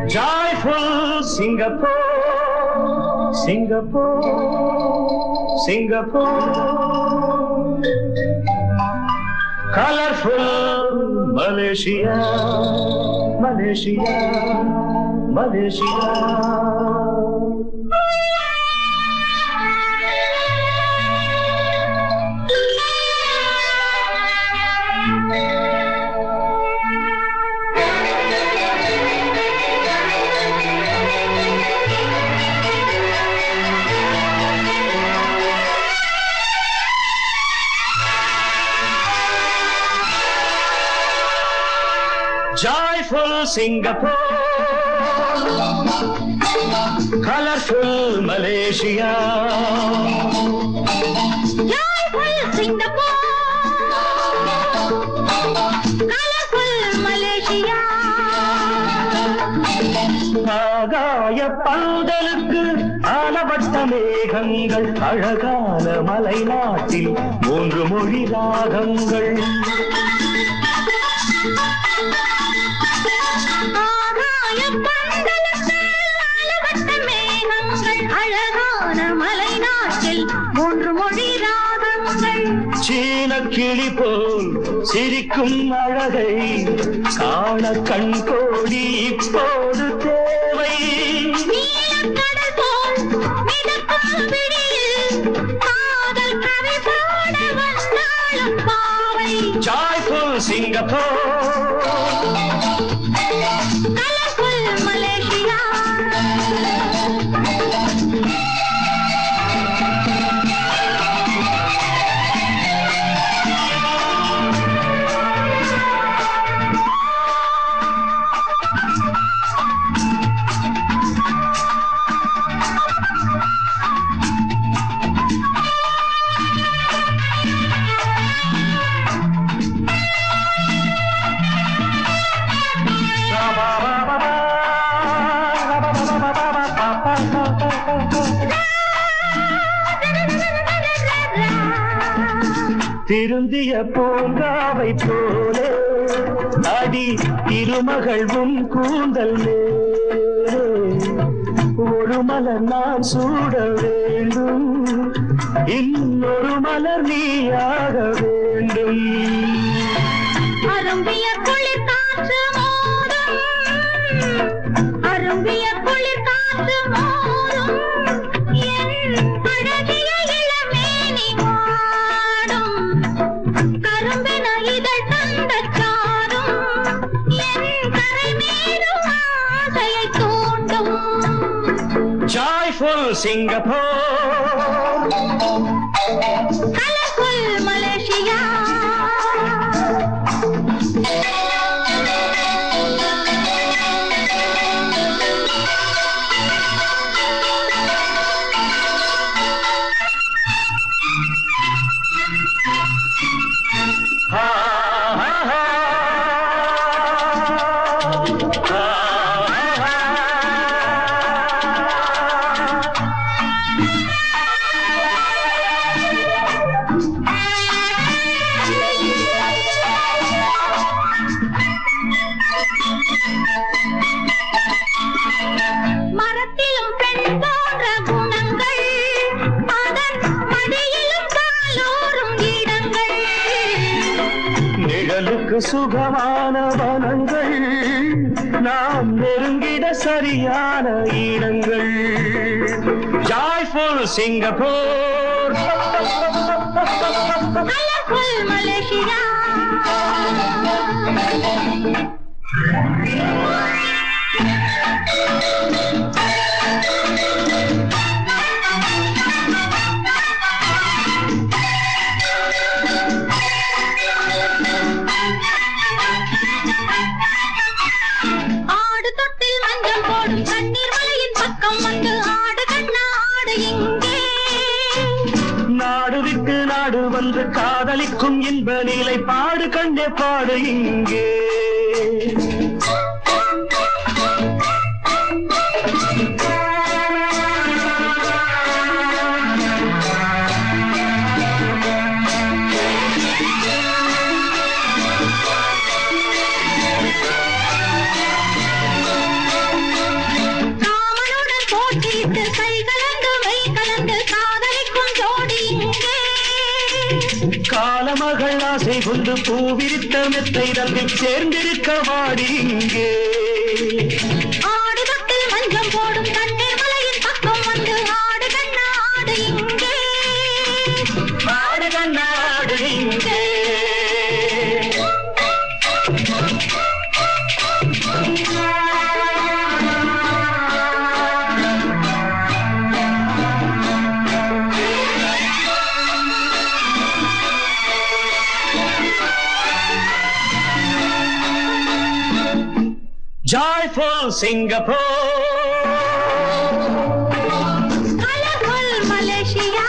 Joyful Singapore, Singapore, Singapore. Colorful Malaysia, Malaysia, Malaysia. Joyful Singapore, colorful Malaysia. Joyful Singapore, colorful Malaysia. ஆகாய பந்தலுக்கு ஆலவட்ட மேகங்கள், அழகான மலை நாட்டில் 3 மொழி ராகங்கள். அழகான மலை நாட்டில் 3 மொழி ராகங்கள். சீன கிளி போல் சிரிக்கும் அழகை காண கண் கோடி இப்போது தேவை. நீலக்கடல் போல் மிதக்கும் விழியில் காதல் கவி பாட வந்தாலும் பாவை. Joyful Singapore, colorful Malaysia. திருந்திய பூங்காவை போலே அடி திருமகள் உன் கூந்தல் மேலே ஒரு மலர் நான் சூட வேண்டும், இன்னொரு மலர் நீயாக வேண்டும். அரும்பிய குளிர் காற்று மோதும், அரும்பிய குளிர் காற்று மோதும், என் அழகிய இளமேனி வாடும். கரும்பென இதழ் தந்த சாரும் என் கரை மீதும் ஆசையை தூண்டும். Joyful Singapore, colorful Malaysia. மரத்திலும் பெண் போன்ற குணங்கள், அதன் மடியிலும் காலோறும் இடங்கள். நிழலுக்கு சுகமான வனங்கள், நாம் நெருங்கிட சரியான இடங்கள். Joyful Singapore, colorful Malaysia. ஆடு தொட்டில் மஞ்சள் போடும் கண்ணீர் மலையின் பக்கம் வந்து ஆடு கண்ணா ஆடு இங்கே. நாடு விட்டு நாடு வந்து காதலிக்கும் இன்ப நிலை பாடு கண்டே பாடு இங்கே. மணமகள் ஆசை கொண்டு பூவிரித்த மெத்தை தன்னில் சேர்ந்திருக்க வாடி இங்கே ஆடு தொட்டில் மஞ்சம் போடும் கண்ணீர் மலையின் பக்கம் வந்து ஆடு கண்ணா ஆடு இங்கே ஆடு கண்ணா ஆடு இங்கே Joyful Singapore, colorful Malaysia,